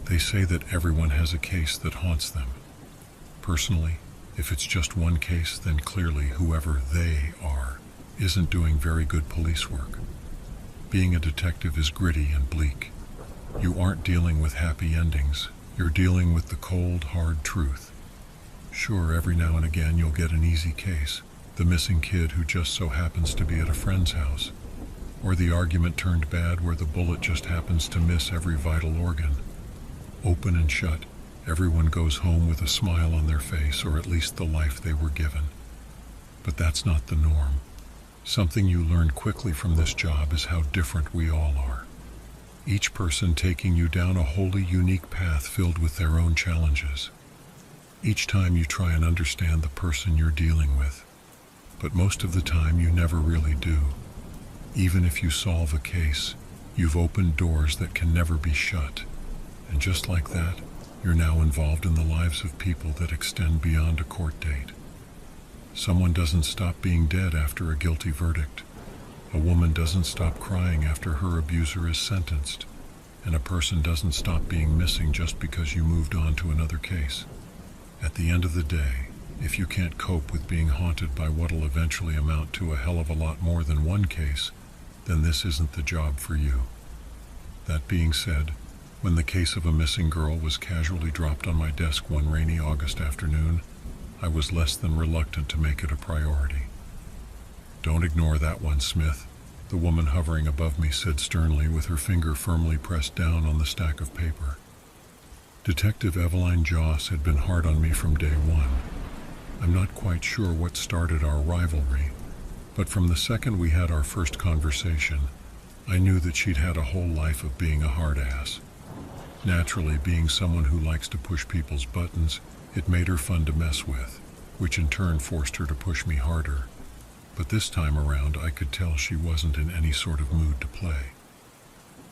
They say that everyone has a case that haunts them. Personally, if it's just one case, then clearly whoever they are isn't doing very good police work. Being a detective is gritty and bleak. You aren't dealing with happy endings, you're dealing with the cold, hard truth. Sure, every now and again you'll get an easy case, the missing kid who just so happens to be at a friend's house, or the argument turned bad where the bullet just happens to miss every vital organ. Open and shut, everyone goes home with a smile on their face, or at least the life they were given. But that's not the norm. Something you learn quickly from this job is how different we all are. Each person taking you down a wholly unique path filled with their own challenges. Each time you try and understand the person you're dealing with, but most of the time you never really do. Even if you solve a case, you've opened doors that can never be shut. And just like that, you're now involved in the lives of people that extend beyond a court date. Someone doesn't stop being dead after a guilty verdict. A woman doesn't stop crying after her abuser is sentenced. And a person doesn't stop being missing just because you moved on to another case. At the end of the day, if you can't cope with being haunted by what'll eventually amount to a hell of a lot more than one case, then this isn't the job for you. That being said, when the case of a missing girl was casually dropped on my desk one rainy August afternoon, I was less than reluctant to make it a priority. "Don't ignore that one, Smith," the woman hovering above me said sternly, with her finger firmly pressed down on the stack of paper. Detective Eveline Joss had been hard on me from day one. I'm not quite sure what started our rivalry, but from the second we had our first conversation, I knew that she'd had a whole life of being a hard ass. Naturally, being someone who likes to push people's buttons, it made her fun to mess with, which in turn forced her to push me harder. But this time around, I could tell she wasn't in any sort of mood to play.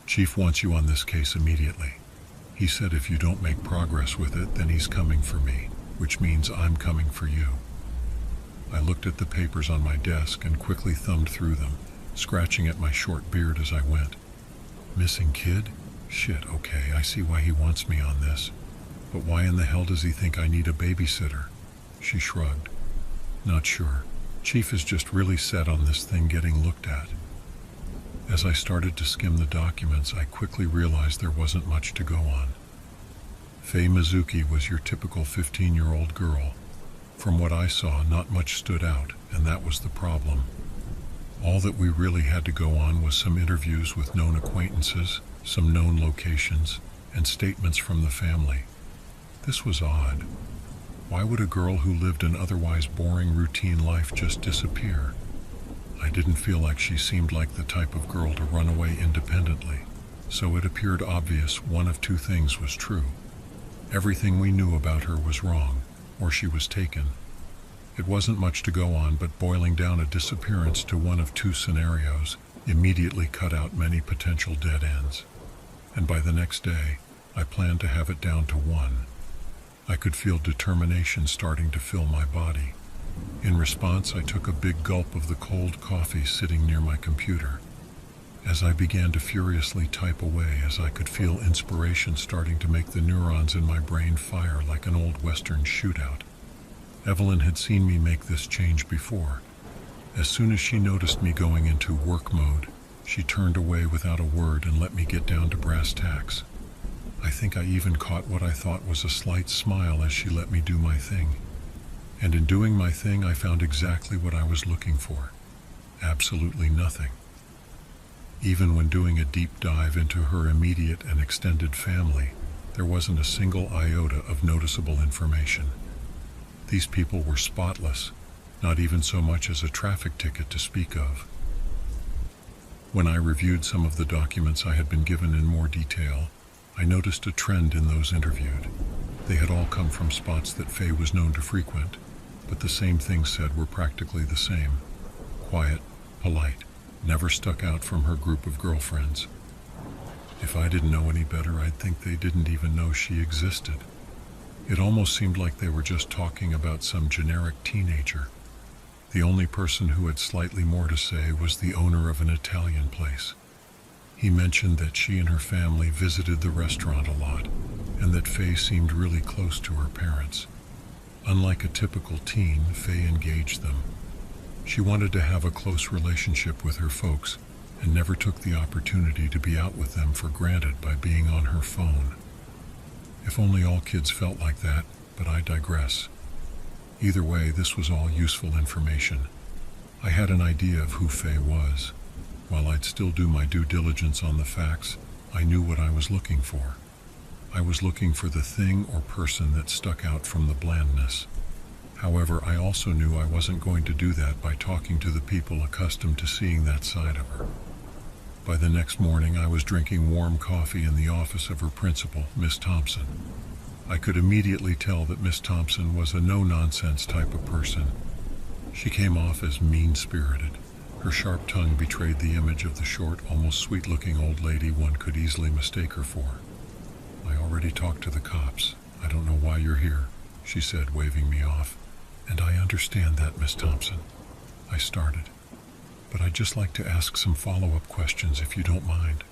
"Chief wants you on this case immediately. He said if you don't make progress with it, then he's coming for me, which means I'm coming for you." I looked at the papers on my desk and quickly thumbed through them, scratching at my short beard as I went. "Missing kid? Shit, okay, I see why he wants me on this. But why in the hell does he think I need a babysitter?" She shrugged. "Not sure. Chief is just really set on this thing getting looked at." As I started to skim the documents, I quickly realized there wasn't much to go on. Faye Mizuki was your typical 15-year-old girl. From what I saw, not much stood out, and that was the problem. All that we really had to go on was some interviews with known acquaintances, some known locations, and statements from the family. This was odd. Why would a girl who lived an otherwise boring routine life just disappear? I didn't feel like she seemed like the type of girl to run away independently, so it appeared obvious one of two things was true. Everything we knew about her was wrong, or she was taken. It wasn't much to go on, but boiling down a disappearance to one of two scenarios immediately cut out many potential dead ends. And by the next day, I planned to have it down to one. I could feel determination starting to fill my body. In response, I took a big gulp of the cold coffee sitting near my computer. As I began to furiously type away, as I could feel inspiration starting to make the neurons in my brain fire like an old Western shootout. Evelyn had seen me make this change before. As soon as she noticed me going into work mode, she turned away without a word and let me get down to brass tacks. I think I even caught what I thought was a slight smile as she let me do my thing. And in doing my thing, I found exactly what I was looking for. Absolutely nothing. Even when doing a deep dive into her immediate and extended family, there wasn't a single iota of noticeable information. These people were spotless, not even so much as a traffic ticket to speak of. When I reviewed some of the documents I had been given in more detail, I noticed a trend in those interviewed. They had all come from spots that Faye was known to frequent, but the same things said were practically the same. Quiet, polite, never stuck out from her group of girlfriends. If I didn't know any better, I'd think they didn't even know she existed. It almost seemed like they were just talking about some generic teenager. The only person who had slightly more to say was the owner of an Italian place. He mentioned that she and her family visited the restaurant a lot, and that Faye seemed really close to her parents. Unlike a typical teen, Faye engaged them. She wanted to have a close relationship with her folks and never took the opportunity to be out with them for granted by being on her phone. If only all kids felt like that, but I digress. Either way, this was all useful information. I had an idea of who Faye was. While I'd still do my due diligence on the facts, I knew what I was looking for. I was looking for the thing or person that stuck out from the blandness. However, I also knew I wasn't going to do that by talking to the people accustomed to seeing that side of her. By the next morning, I was drinking warm coffee in the office of her principal, Miss Thompson. I could immediately tell that Miss Thompson was a no-nonsense type of person. She came off as mean-spirited. Her sharp tongue betrayed the image of the short, almost sweet-looking old lady one could easily mistake her for. "I already talked to the cops. I don't know why you're here," she said, waving me off. "And I understand that, Miss Thompson," I started. "But I'd just like to ask some follow-up questions if you don't mind."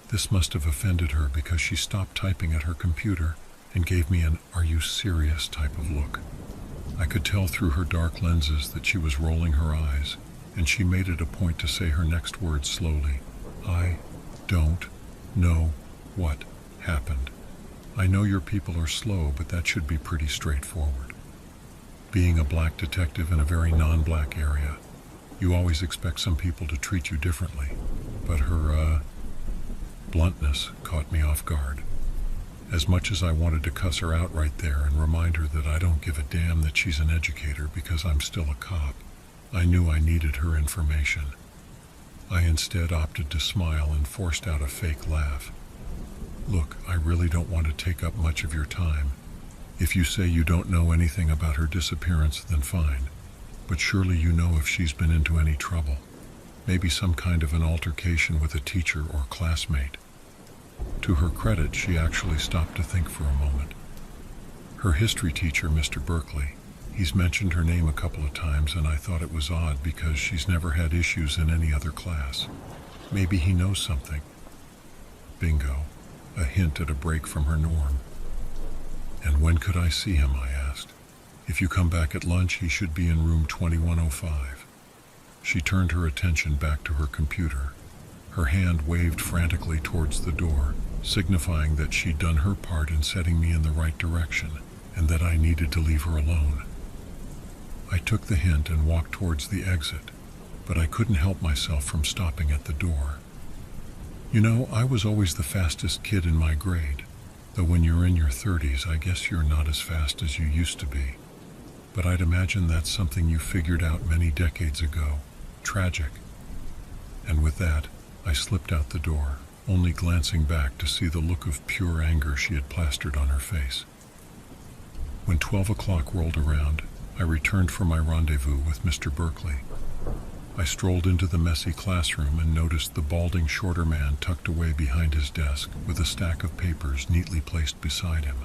This must have offended her because she stopped typing at her computer and gave me an "are you serious" type of look. I could tell through her dark lenses that she was rolling her eyes, and she made it a point to say her next words slowly. "I don't know what happened. I know your people are slow, but that should be pretty straightforward. Being a black detective in a very non-black area, you always expect some people to treat you differently, but her, bluntness caught me off guard. As much as I wanted to cuss her out right there and remind her that I don't give a damn that she's an educator because I'm still a cop, I knew I needed her information. I instead opted to smile and forced out a fake laugh. "Look, I really don't want to take up much of your time. If you say you don't know anything about her disappearance, then fine. But surely you know if she's been into any trouble. Maybe some kind of an altercation with a teacher or classmate." To her credit, she actually stopped to think for a moment. "Her history teacher, Mr. Berkeley, he's mentioned her name a couple of times, and I thought it was odd because she's never had issues in any other class. Maybe he knows something." Bingo. A hint at a break from her norm. "And when could I see him?" I asked. "If you come back at lunch, he should be in room 2105. She turned her attention back to her computer. Her hand waved frantically towards the door, signifying that she'd done her part in setting me in the right direction, and that I needed to leave her alone. I took the hint and walked towards the exit, but I couldn't help myself from stopping at the door. You know, I was always the fastest kid in my grade, though when you're in your 30s, I guess you're not as fast as you used to be. But I'd imagine that's something you figured out many decades ago. Tragic." And with that, I slipped out the door, only glancing back to see the look of pure anger she had plastered on her face. When 12 o'clock rolled around, I returned for my rendezvous with Mr. Berkeley. I strolled into the messy classroom and noticed the balding shorter man tucked away behind his desk with a stack of papers neatly placed beside him.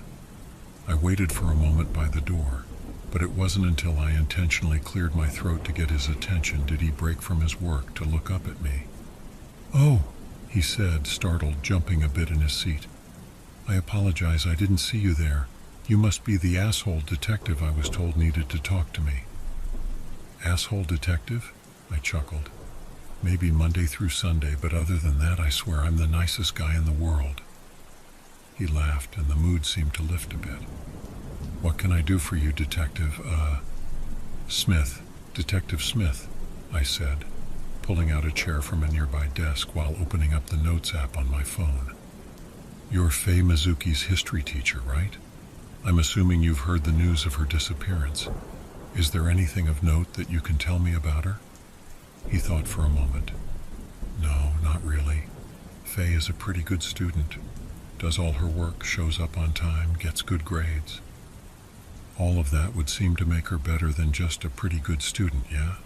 I waited for a moment by the door, but it wasn't until I intentionally cleared my throat to get his attention did he break from his work to look up at me. "Oh," he said, startled, jumping a bit in his seat. "I apologize, I didn't see you there. You must be the asshole detective I was told needed to talk to me." "Asshole detective?" I chuckled. "Maybe Monday through Sunday, but other than that, I swear I'm the nicest guy in the world." He laughed, and the mood seemed to lift a bit. "What can I do for you, Detective, Smith, Detective Smith," I said, pulling out a chair from a nearby desk while opening up the notes app on my phone. "You're Faye Mizuki's history teacher, right? I'm assuming you've heard the news of her disappearance. Is there anything of note that you can tell me about her?" He thought for a moment. "No, not really. Faye is a pretty good student. Does all her work, shows up on time, gets good grades. All of that would seem to make her better than just a pretty good student, yeah?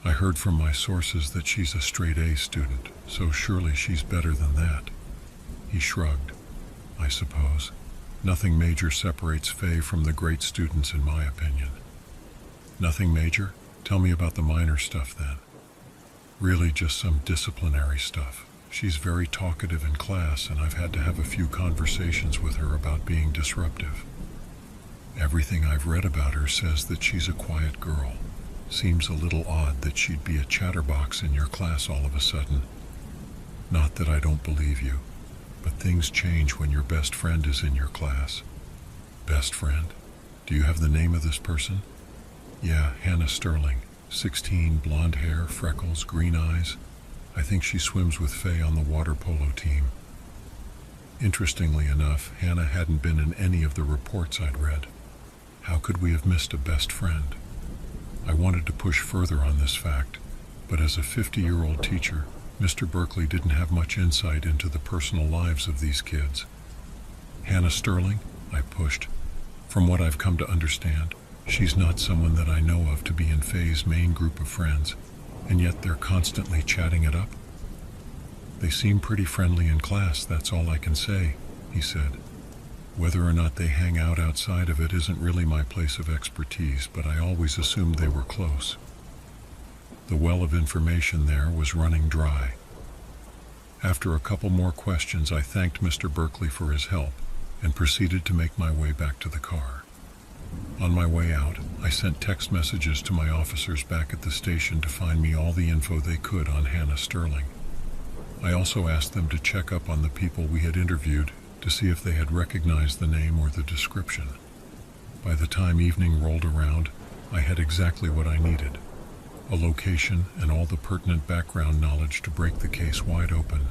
I heard from my sources that she's a straight A student, so surely she's better than that." He shrugged. "I suppose. Nothing major separates Faye from the great students in my opinion." "Nothing major? Tell me about the minor stuff then." "Really just some disciplinary stuff. She's very talkative in class, and I've had to have a few conversations with her about being disruptive. Everything I've read about her says that she's a quiet girl. Seems a little odd that she'd be a chatterbox in your class all of a sudden. Not that I don't believe you, but things change when your best friend is in your class. Best friend? Do you have the name of this person? Yeah, Hannah Sterling. 16, blonde hair, freckles, green eyes. I think she swims with Faye on the water polo team. Interestingly enough, Hannah hadn't been in any of the reports I'd read. How could we have missed a best friend? I wanted to push further on this fact, but as a 50-year-old teacher, Mr. Berkeley didn't have much insight into the personal lives of these kids. Hannah Sterling? I pushed. From what I've come to understand, she's not someone that I know of to be in Faye's main group of friends, and yet they're constantly chatting it up. They seem pretty friendly in class, that's all I can say, he said. Whether or not they hang out outside of it isn't really my place of expertise, but I always assumed they were close. The well of information there was running dry. After a couple more questions, I thanked Mr. Berkeley for his help and proceeded to make my way back to the car. On my way out, I sent text messages to my officers back at the station to find me all the info they could on Hannah Sterling. I also asked them to check up on the people we had interviewed to see if they had recognized the name or the description. By the time evening rolled around, I had exactly what I needed: a location and all the pertinent background knowledge to break the case wide open.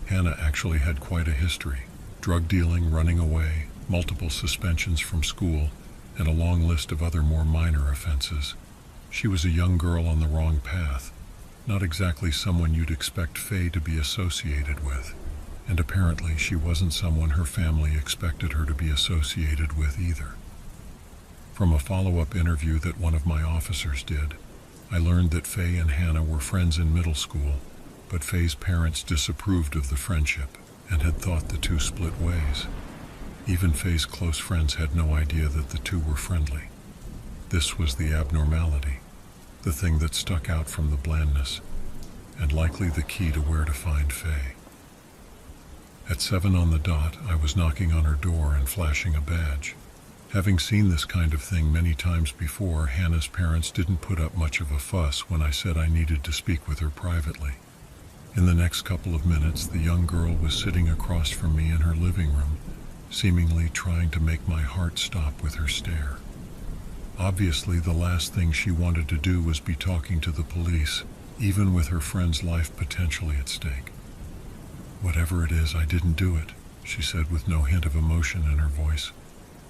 Hannah actually had quite a history: drug dealing, running away, multiple suspensions from school, and a long list of other more minor offenses. She was a young girl on the wrong path, not exactly someone you'd expect Faye to be associated with, and apparently she wasn't someone her family expected her to be associated with either. From a follow-up interview that one of my officers did, I learned that Faye and Hannah were friends in middle school, but Faye's parents disapproved of the friendship and had thought the two split ways. Even Faye's close friends had no idea that the two were friendly. This was the abnormality, the thing that stuck out from the blandness, and likely the key to where to find Faye. At 7 on the dot, I was knocking on her door and flashing a badge. Having seen this kind of thing many times before, Hannah's parents didn't put up much of a fuss when I said I needed to speak with her privately. In the next couple of minutes, the young girl was sitting across from me in her living room, seemingly trying to make my heart stop with her stare. Obviously, the last thing she wanted to do was be talking to the police, even with her friend's life potentially at stake. "Whatever it is, I didn't do it," she said with no hint of emotion in her voice.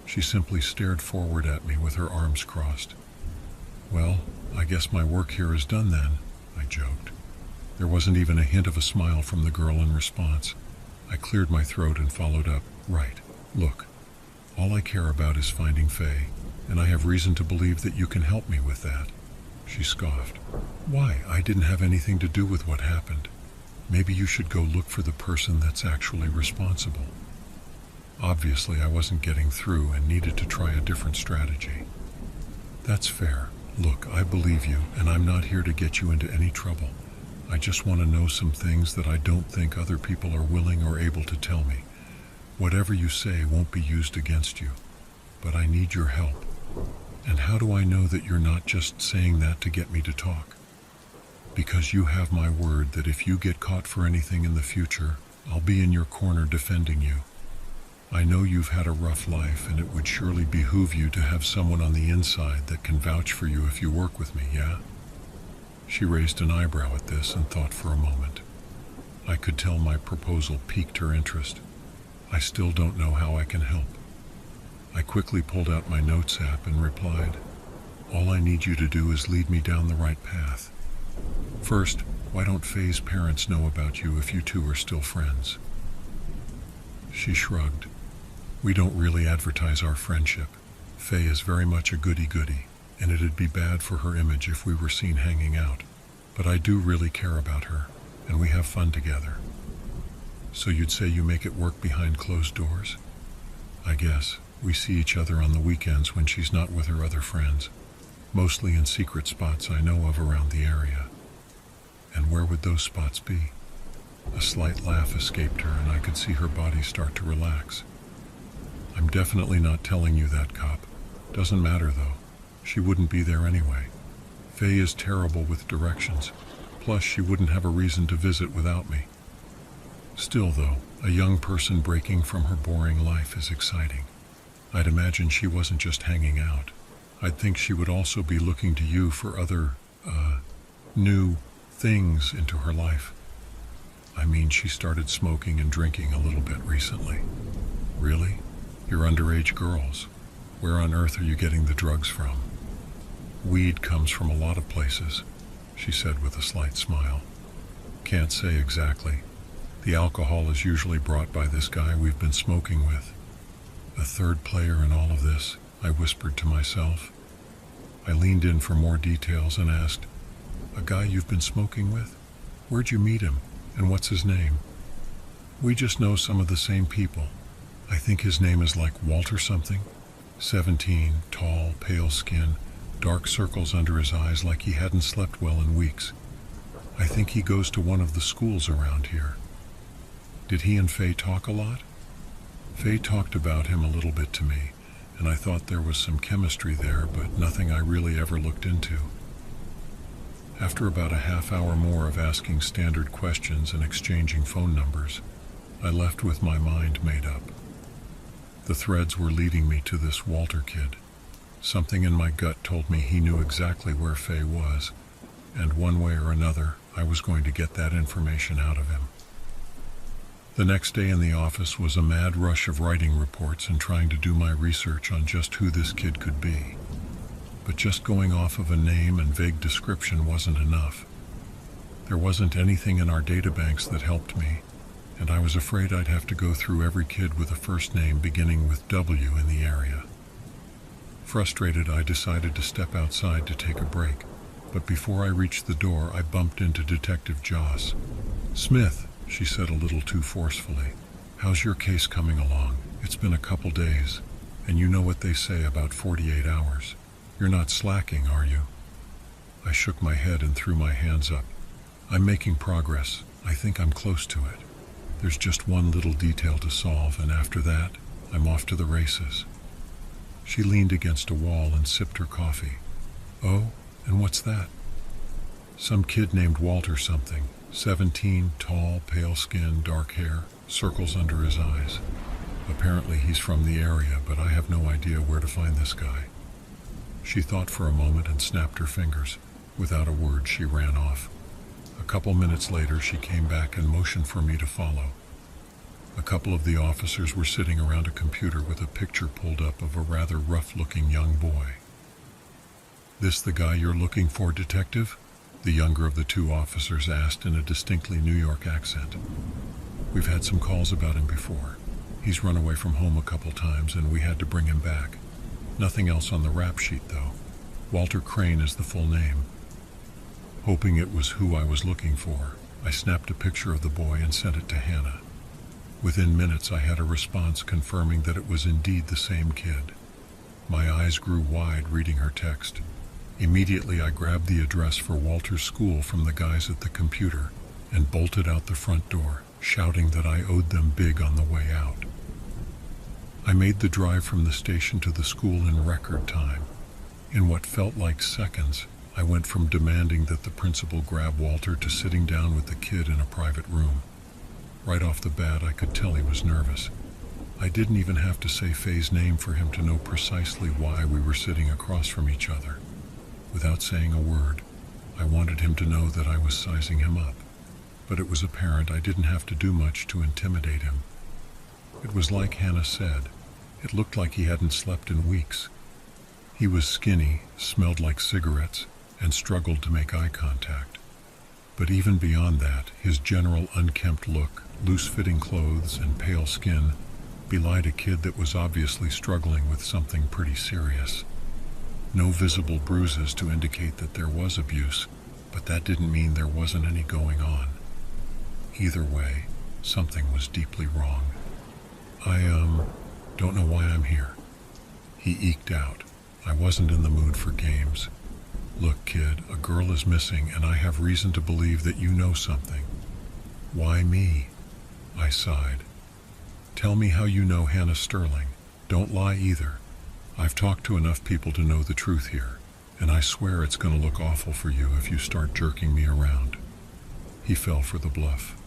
She simply stared forward at me with her arms crossed. "Well, I guess my work here is done then," I joked. There wasn't even a hint of a smile from the girl in response. I cleared my throat and followed up, "Right. Look, all I care about is finding Faye, and I have reason to believe that you can help me with that." She scoffed. "Why? I didn't have anything to do with what happened. Maybe you should go look for the person that's actually responsible." Obviously, I wasn't getting through and needed to try a different strategy. "That's fair. Look, I believe you, and I'm not here to get you into any trouble. I just want to know some things that I don't think other people are willing or able to tell me. Whatever you say won't be used against you, but I need your help. And how do I know that you're not just saying that to get me to talk? Because you have my word that if you get caught for anything in the future, I'll be in your corner defending you. I know you've had a rough life, and it would surely behoove you to have someone on the inside that can vouch for you if you work with me, yeah?" She raised an eyebrow at this and thought for a moment. I could tell my proposal piqued her interest. "I still don't know how I can help." I quickly pulled out my notes app and replied, "All I need you to do is lead me down the right path. First, why don't Faye's parents know about you if you two are still friends?" She shrugged. "We don't really advertise our friendship. Faye is very much a goody-goody, and it'd be bad for her image if we were seen hanging out. But I do really care about her, and we have fun together." "So you'd say you make it work behind closed doors?" "I guess. We see each other on the weekends when she's not with her other friends, mostly in secret spots I know of around the area." "And where would those spots be?" A slight laugh escaped her, and I could see her body start to relax. I'm definitely not telling you that, cop. Doesn't matter, though. She wouldn't be there anyway. Faye is terrible with directions. Plus, she wouldn't have a reason to visit without me. Still, though, a young person breaking from her boring life is exciting. I'd imagine she wasn't just hanging out. I'd think she would also be looking to you for other, new things into her life. I mean, she started smoking and drinking a little bit recently. Really? You're underage girls. Where on earth are you getting the drugs from? Weed comes from a lot of places, she said with a slight smile. Can't say exactly. The alcohol is usually brought by this guy we've been smoking with. A third player in all of this, I whispered to myself. I leaned in for more details and asked, a guy you've been smoking with? Where'd you meet him, and what's his name? We just know some of the same people. I think his name is like Walter something. 17, tall, pale skin, dark circles under his eyes like he hadn't slept well in weeks. I think he goes to one of the schools around here. Did he and Faye talk a lot? Faye talked about him a little bit to me, and I thought there was some chemistry there, but nothing I really ever looked into. After about a half hour more of asking standard questions and exchanging phone numbers, I left with my mind made up. The threads were leading me to this Walter kid. Something in my gut told me he knew exactly where Faye was, and one way or another, I was going to get that information out of him. The next day in the office was a mad rush of writing reports and trying to do my research on just who this kid could be. But just going off of a name and vague description wasn't enough. There wasn't anything in our databanks that helped me, and I was afraid I'd have to go through every kid with a first name beginning with W in the area. Frustrated, I decided to step outside to take a break, but before I reached the door, I bumped into Detective Joss. Smith, she said a little too forcefully, how's your case coming along? It's been a couple days, and you know what they say about 48 hours. You're not slacking, are you? I shook my head and threw my hands up. I'm making progress. I think I'm close to it. There's just one little detail to solve, and after that, I'm off to the races. She leaned against a wall and sipped her coffee. Oh, and what's that? Some kid named Walter something. 17, tall, pale skin, dark hair, circles under his eyes. Apparently he's from the area, but I have no idea where to find this guy. She thought for a moment and snapped her fingers. Without a word, she ran off. A couple minutes later, she came back and motioned for me to follow. A couple of the officers were sitting around a computer with a picture pulled up of a rather rough-looking young boy. This the guy you're looking for, detective? The younger of the two officers asked in a distinctly New York accent. We've had some calls about him before. He's run away from home a couple times and we had to bring him back. Nothing else on the rap sheet, though. Walter Crane is the full name. Hoping it was who I was looking for, I snapped a picture of the boy and sent it to Hannah. Within minutes, I had a response confirming that it was indeed the same kid. My eyes grew wide reading her text. Immediately, I grabbed the address for Walter's school from the guys at the computer and bolted out the front door, shouting that I owed them big on the way out. I made the drive from the station to the school in record time. In what felt like seconds, I went from demanding that the principal grab Walter to sitting down with the kid in a private room. Right off the bat, I could tell he was nervous. I didn't even have to say Faye's name for him to know precisely why we were sitting across from each other. Without saying a word, I wanted him to know that I was sizing him up. But it was apparent I didn't have to do much to intimidate him. It was like Hannah said. It looked like he hadn't slept in weeks. He was skinny, smelled like cigarettes, and struggled to make eye contact. But even beyond that, his general unkempt look, loose-fitting clothes, and pale skin belied a kid that was obviously struggling with something pretty serious. No visible bruises to indicate that there was abuse, but that didn't mean there wasn't any going on. Either way, something was deeply wrong. I don't know why I'm here. He eked out. I wasn't in the mood for games. Look, kid, a girl is missing, and I have reason to believe that you know something. Why me? I sighed. Tell me how you know Hannah Sterling. Don't lie either. I've talked to enough people to know the truth here, and I swear it's going to look awful for you if you start jerking me around. He fell for the bluff.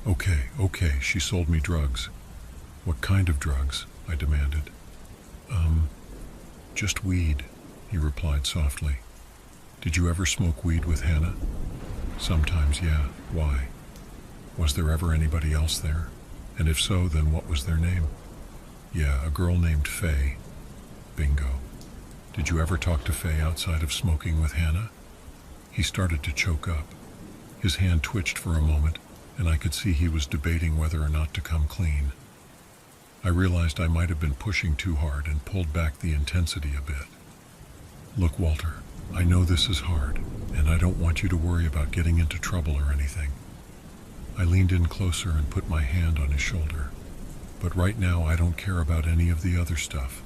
Okay, she sold me drugs. What kind of drugs? I demanded. Just weed, he replied softly. Did you ever smoke weed with Hannah? Sometimes, yeah. Why? Was there ever anybody else there? And if so, then what was their name? Yeah, a girl named Faye. Bingo. Did you ever talk to Faye outside of smoking with Hannah? He started to choke up. His hand twitched for a moment, and I could see he was debating whether or not to come clean. I realized I might have been pushing too hard and pulled back the intensity a bit. Look, Walter, I know this is hard, and I don't want you to worry about getting into trouble or anything. I leaned in closer and put my hand on his shoulder. But right now I don't care about any of the other stuff.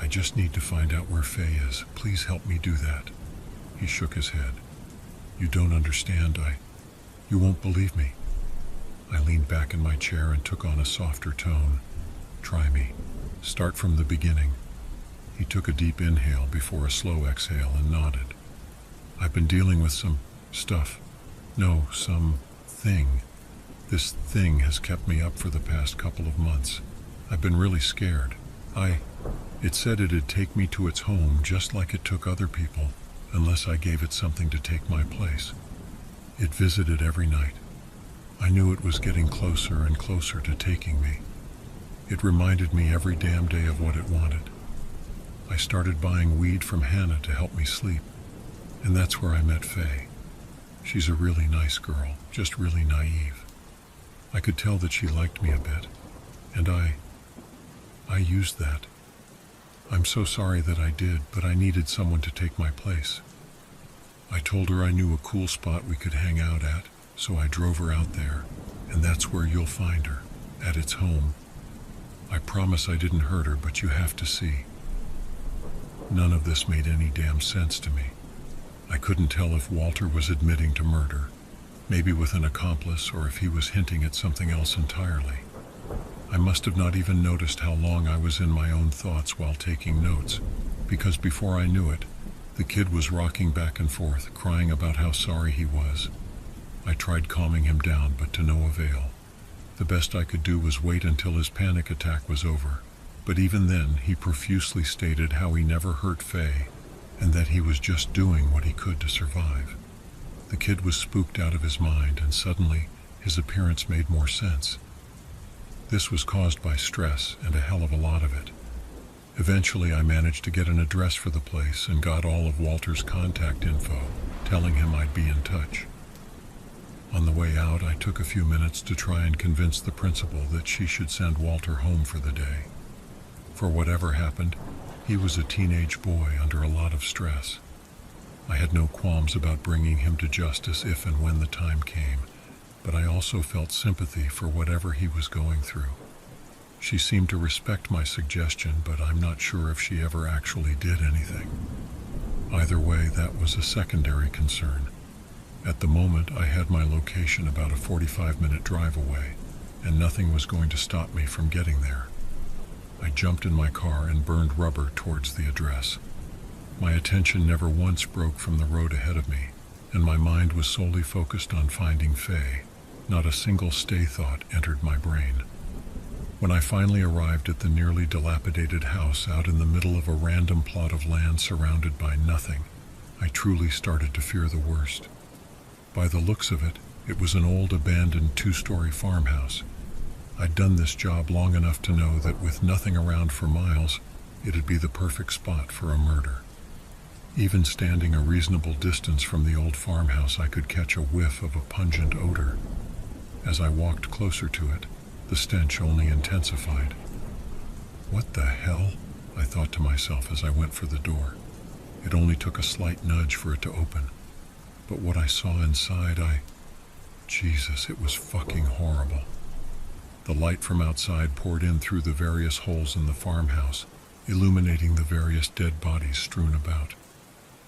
I just need to find out where Faye is. Please help me do that. He shook his head. You don't understand. You won't believe me. I leaned back in my chair and took on a softer tone. Try me. Start from the beginning. He took a deep inhale before a slow exhale and nodded. I've been dealing with some stuff. No, some thing. This thing has kept me up for the past couple of months. I've been really scared. It said it'd take me to its home just like it took other people, unless I gave it something to take my place. It visited every night. I knew it was getting closer and closer to taking me. It reminded me every damn day of what it wanted. I started buying weed from Hannah to help me sleep, and that's where I met Faye. She's a really nice girl, just really naive. I could tell that she liked me a bit, and I used that. I'm so sorry that I did, but I needed someone to take my place. I told her I knew a cool spot we could hang out at, so I drove her out there, and that's where you'll find her, at its home. I promise I didn't hurt her, but you have to see. None of this made any damn sense to me. I couldn't tell if Walter was admitting to murder, maybe with an accomplice, or if he was hinting at something else entirely. I must have not even noticed how long I was in my own thoughts while taking notes, because before I knew it, the kid was rocking back and forth, crying about how sorry he was. I tried calming him down, but to no avail. The best I could do was wait until his panic attack was over, but even then he profusely stated how he never hurt Faye, and that he was just doing what he could to survive. The kid was spooked out of his mind, and suddenly his appearance made more sense. This was caused by stress, and a hell of a lot of it. Eventually I managed to get an address for the place and got all of Walter's contact info, telling him I'd be in touch. On the way out, I took a few minutes to try and convince the principal that she should send Walter home for the day. For whatever happened, he was a teenage boy under a lot of stress. I had no qualms about bringing him to justice if and when the time came, but I also felt sympathy for whatever he was going through. She seemed to respect my suggestion, but I'm not sure if she ever actually did anything. Either way, that was a secondary concern. At the moment, I had my location about a 45-minute drive away, and nothing was going to stop me from getting there. I jumped in my car and burned rubber towards the address. My attention never once broke from the road ahead of me, and my mind was solely focused on finding Faye. Not a single stay thought entered my brain. When I finally arrived at the nearly dilapidated house out in the middle of a random plot of land surrounded by nothing, I truly started to fear the worst. By the looks of it, it was an old abandoned 2-story farmhouse. I'd done this job long enough to know that with nothing around for miles, it'd be the perfect spot for a murder. Even standing a reasonable distance from the old farmhouse, I could catch a whiff of a pungent odor. As I walked closer to it, the stench only intensified. What the hell? I thought to myself as I went for the door. It only took a slight nudge for it to open. But what I saw inside, Jesus, it was fucking horrible. The light from outside poured in through the various holes in the farmhouse, illuminating the various dead bodies strewn about.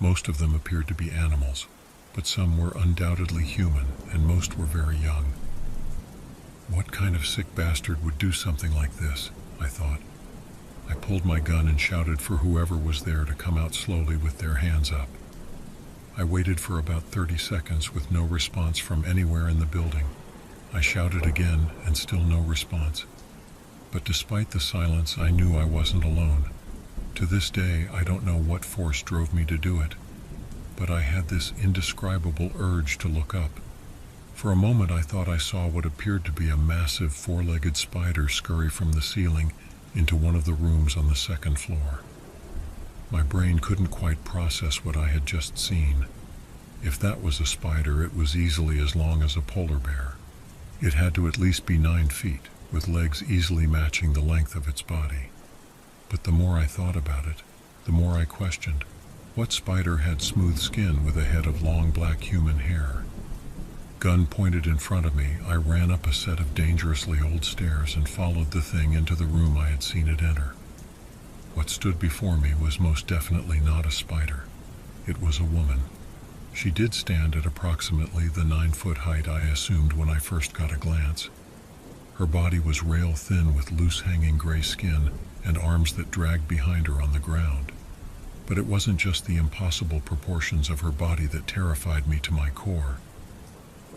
Most of them appeared to be animals, but some were undoubtedly human, and most were very young. What kind of sick bastard would do something like this? I thought. I pulled my gun and shouted for whoever was there to come out slowly with their hands up. I waited for about 30 seconds with no response from anywhere in the building. I shouted again and still no response. But despite the silence, I knew I wasn't alone. To this day, I don't know what force drove me to do it, but I had this indescribable urge to look up. For a moment, I thought I saw what appeared to be a massive four-legged spider scurry from the ceiling into one of the rooms on the second floor. My brain couldn't quite process what I had just seen. If that was a spider, it was easily as long as a polar bear. It had to at least be 9 feet, with legs easily matching the length of its body. But the more I thought about it, the more I questioned. What spider had smooth skin with a head of long black human hair? Gun pointed in front of me, I ran up a set of dangerously old stairs and followed the thing into the room I had seen it enter. What stood before me was most definitely not a spider. It was a woman. She did stand at approximately the 9-foot height I assumed when I first got a glance. Her body was rail thin with loose hanging gray skin and arms that dragged behind her on the ground. But it wasn't just the impossible proportions of her body that terrified me to my core.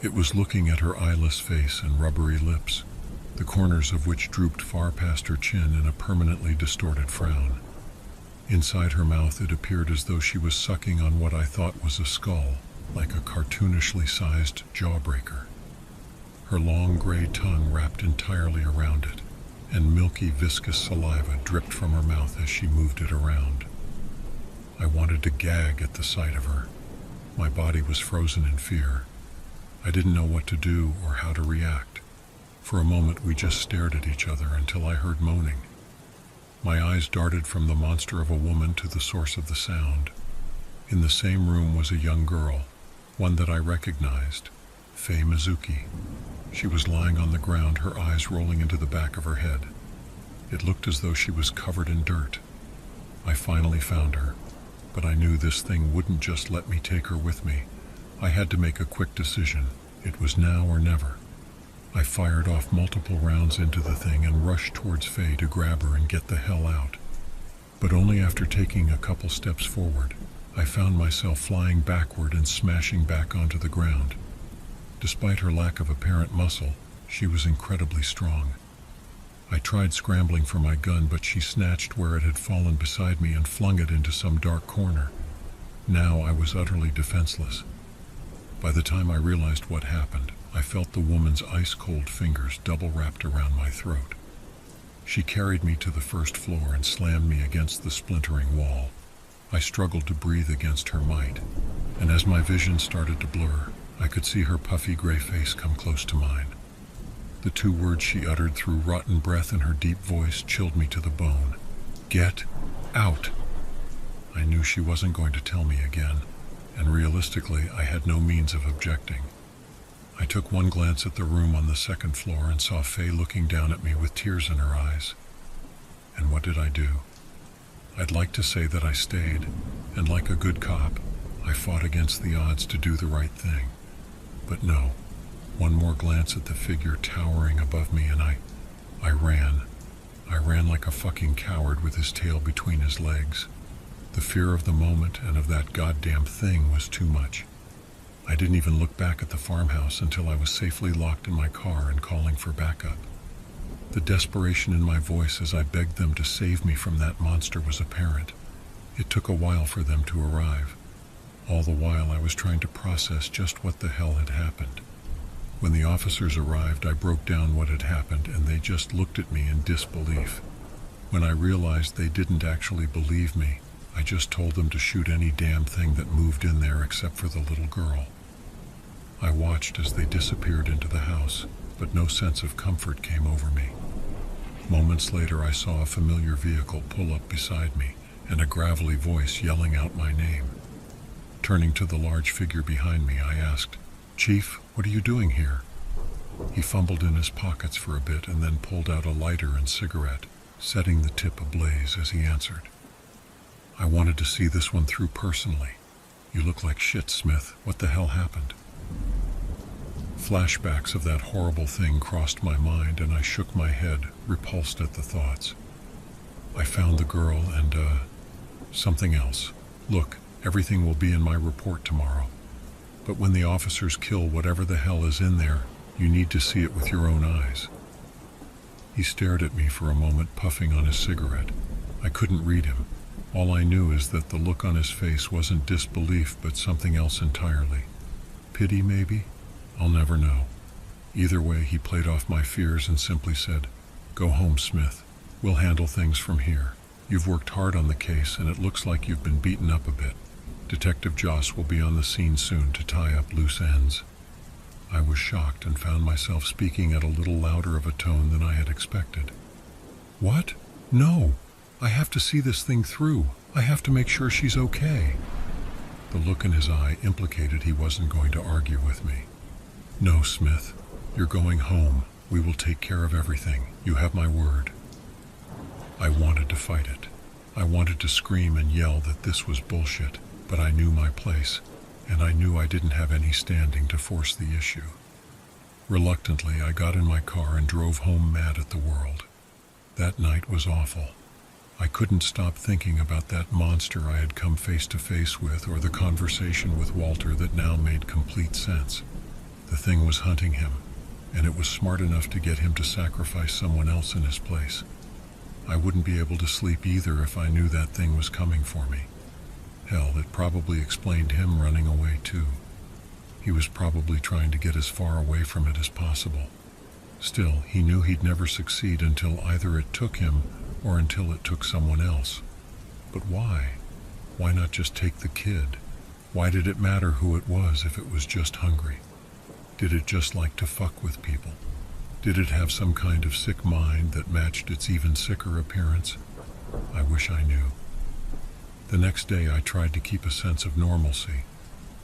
It was looking at her eyeless face and rubbery lips, the corners of which drooped far past her chin in a permanently distorted frown. Inside her mouth it appeared as though she was sucking on what I thought was a skull, like a cartoonishly sized jawbreaker. Her long gray tongue wrapped entirely around it, and milky viscous saliva dripped from her mouth as she moved it around. I wanted to gag at the sight of her. My body was frozen in fear. I didn't know what to do or how to react. For a moment we just stared at each other until I heard moaning. My eyes darted from the monster of a woman to the source of the sound. In the same room was a young girl, one that I recognized, Faye Mizuki. She was lying on the ground, her eyes rolling into the back of her head. It looked as though she was covered in dirt. I finally found her, but I knew this thing wouldn't just let me take her with me. I had to make a quick decision. It was now or never. I fired off multiple rounds into the thing and rushed towards Faye to grab her and get the hell out. But only after taking a couple steps forward, I found myself flying backward and smashing back onto the ground. Despite her lack of apparent muscle, she was incredibly strong. I tried scrambling for my gun, but she snatched where it had fallen beside me and flung it into some dark corner. Now I was utterly defenseless. By the time I realized what happened, I felt the woman's ice-cold fingers double-wrapped around my throat. She carried me to the first floor and slammed me against the splintering wall. I struggled to breathe against her might, and as my vision started to blur, I could see her puffy gray face come close to mine. The 2 words she uttered through rotten breath in her deep voice chilled me to the bone. Get out! I knew she wasn't going to tell me again, and realistically, I had no means of objecting. I took one glance at the room on the second floor and saw Faye looking down at me with tears in her eyes. And what did I do? I'd like to say that I stayed, and like a good cop, I fought against the odds to do the right thing. But no, one more glance at the figure towering above me and I ran. I ran like a fucking coward with his tail between his legs. The fear of the moment and of that goddamn thing was too much. I didn't even look back at the farmhouse until I was safely locked in my car and calling for backup. The desperation in my voice as I begged them to save me from that monster was apparent. It took a while for them to arrive. All the while I was trying to process just what the hell had happened. When the officers arrived, I broke down what had happened and they just looked at me in disbelief. When I realized they didn't actually believe me, I just told them to shoot any damn thing that moved in there except for the little girl. I watched as they disappeared into the house, but no sense of comfort came over me. Moments later, I saw a familiar vehicle pull up beside me and a gravelly voice yelling out my name. Turning to the large figure behind me, I asked, "Chief, what are you doing here?" He fumbled in his pockets for a bit and then pulled out a lighter and cigarette, setting the tip ablaze as he answered. "I wanted to see this one through personally. You look like shit, Smith. What the hell happened?" Flashbacks of that horrible thing crossed my mind, and I shook my head, repulsed at the thoughts. I found the girl and, something else. Look, everything will be in my report tomorrow. But when the officers kill whatever the hell is in there, you need to see it with your own eyes. He stared at me for a moment, puffing on his cigarette. I couldn't read him. All I knew is that the look on his face wasn't disbelief, but something else entirely. Pity, maybe? I'll never know. Either way, he played off my fears and simply said, "Go home, Smith. We'll handle things from here. You've worked hard on the case, and it looks like you've been beaten up a bit. Detective Joss will be on the scene soon to tie up loose ends." I was shocked and found myself speaking at a little louder of a tone than I had expected. "What? No! I have to see this thing through. I have to make sure she's okay." The look in his eye implicated he wasn't going to argue with me. "No, Smith. You're going home. We will take care of everything. You have my word." I wanted to fight it. I wanted to scream and yell that this was bullshit, but I knew my place, and I knew I didn't have any standing to force the issue. Reluctantly, I got in my car and drove home, mad at the world. That night was awful. I couldn't stop thinking about that monster I had come face to face with, or the conversation with Walter that now made complete sense. The thing was hunting him, and it was smart enough to get him to sacrifice someone else in his place. I wouldn't be able to sleep either if I knew that thing was coming for me. Hell, it probably explained him running away too. He was probably trying to get as far away from it as possible. Still, he knew he'd never succeed until either it took him or until it took someone else. But why? Why not just take the kid? Why did it matter who it was if it was just hungry? Did it just like to fuck with people? Did it have some kind of sick mind that matched its even sicker appearance? I wish I knew. The next day I tried to keep a sense of normalcy.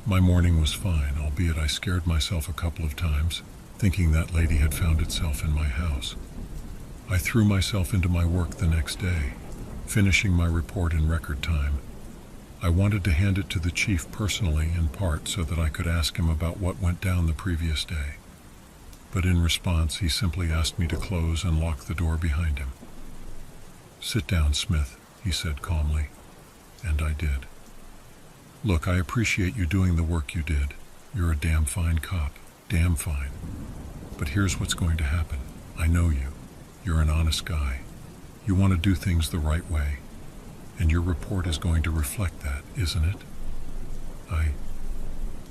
My morning was fine, albeit I scared myself a couple of times, thinking that lady had found itself in my house. I threw myself into my work the next day, finishing my report in record time. I wanted to hand it to the chief personally, in part so that I could ask him about what went down the previous day. But in response, he simply asked me to close and lock the door behind him. "Sit down, Smith," he said calmly, and I did. "Look, I appreciate you doing the work you did. You're a damn fine cop, damn fine. But here's what's going to happen. I know you. You're an honest guy. You want to do things the right way. And your report is going to reflect that, isn't it?"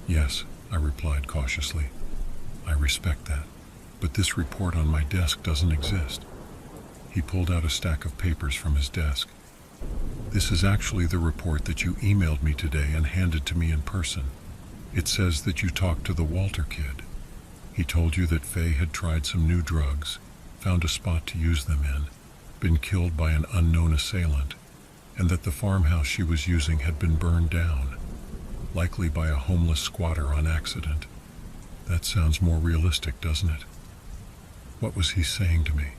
Yes, I replied cautiously. "I respect that. But this report on my desk doesn't exist." He pulled out a stack of papers from his desk. "This is actually the report that you emailed me today and handed to me in person. It says that you talked to the Walter kid. He told you that Faye had tried some new drugs, found a spot to use them in, been killed by an unknown assailant, and that the farmhouse she was using had been burned down, likely by a homeless squatter on accident. That sounds more realistic, doesn't it?" What was he saying to me?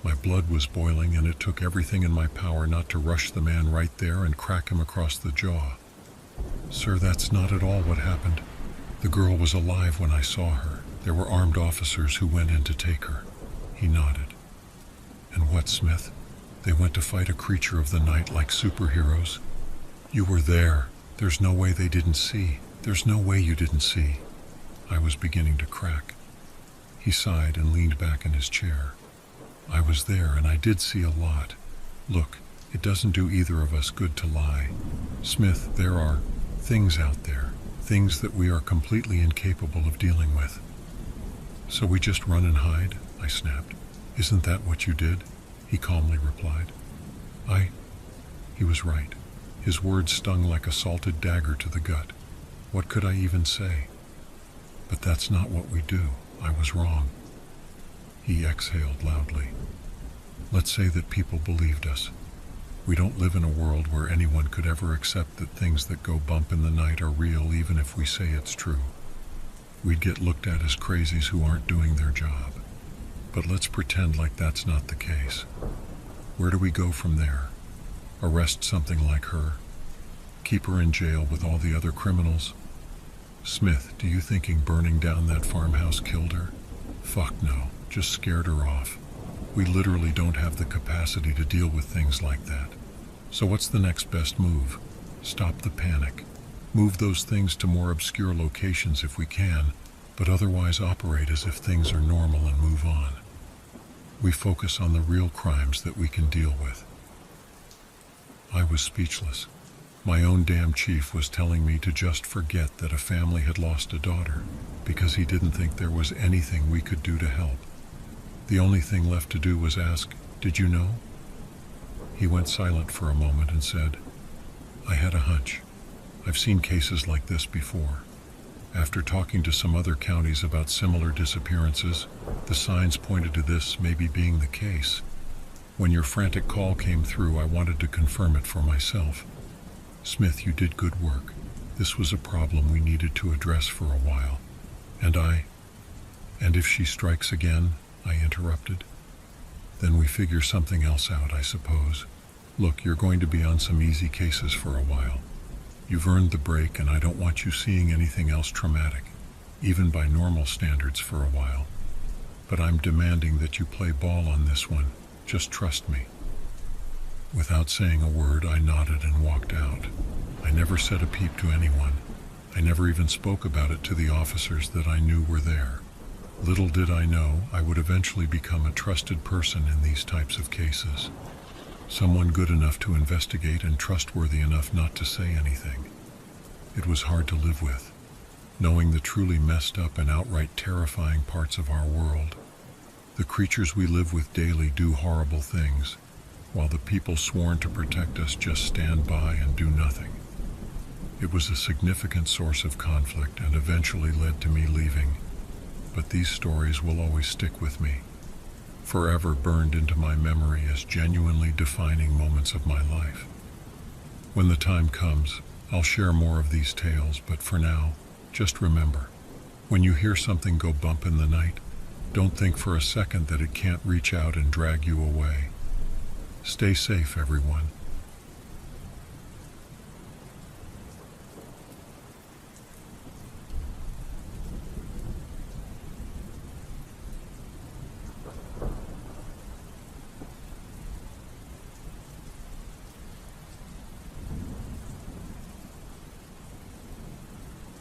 My blood was boiling, and it took everything in my power not to rush the man right there and crack him across the jaw. "Sir, that's not at all what happened. The girl was alive when I saw her. There were armed officers who went in to take her." He nodded. "And what, Smith? They went to fight a creature of the night like superheroes? You were there. There's no way they didn't see. There's no way you didn't see." I was beginning to crack. He sighed and leaned back in his chair. "I was there, and I did see a lot. Look, it doesn't do either of us good to lie. Smith, there are things out there, things that we are completely incapable of dealing with." "So we just run and hide?" I snapped. "Isn't that what you did?" He calmly replied. He was right. His words stung like a salted dagger to the gut. What could I even say? "But that's not what we do. I was wrong." He exhaled loudly. "Let's say that people believed us. We don't live in a world where anyone could ever accept that things that go bump in the night are real, even if we say it's true. We'd get looked at as crazies who aren't doing their job. But let's pretend like that's not the case. Where do we go from there? Arrest something like her? Keep her in jail with all the other criminals? Smith, do you thinking burning down that farmhouse killed her? Fuck no, just scared her off. We literally don't have the capacity to deal with things like that. So what's the next best move? Stop the panic. Move those things to more obscure locations if we can, but otherwise operate as if things are normal and move on. We focus on the real crimes that we can deal with. I was speechless. My own damn chief was telling me to just forget that a family had lost a daughter because he didn't think there was anything we could do to help. The only thing left to do was ask, "Did you know?" He went silent for a moment and said, "I had a hunch. I've seen cases like this before." After talking to some other counties about similar disappearances, the signs pointed to this maybe being the case. When your frantic call came through, I wanted to confirm it for myself. Smith, you did good work. This was a problem we needed to address for a while. And if she strikes again, I interrupted. Then we figure something else out, I suppose. Look, you're going to be on some easy cases for a while. You've earned the break, and I don't want you seeing anything else traumatic, even by normal standards, for a while. But I'm demanding that you play ball on this one. Just trust me. Without saying a word, I nodded and walked out. I never said a peep to anyone. I never even spoke about it to the officers that I knew were there. Little did I know I would eventually become a trusted person in these types of cases. Someone good enough to investigate and trustworthy enough not to say anything. It was hard to live with, knowing the truly messed up and outright terrifying parts of our world. The creatures we live with daily do horrible things, while the people sworn to protect us just stand by and do nothing. It was a significant source of conflict and eventually led to me leaving, but these stories will always stick with me, forever burned into my memory as genuinely defining moments of my life. When the time comes, I'll share more of these tales, but for now, just remember, when you hear something go bump in the night, don't think for a second that it can't reach out and drag you away. Stay safe, everyone.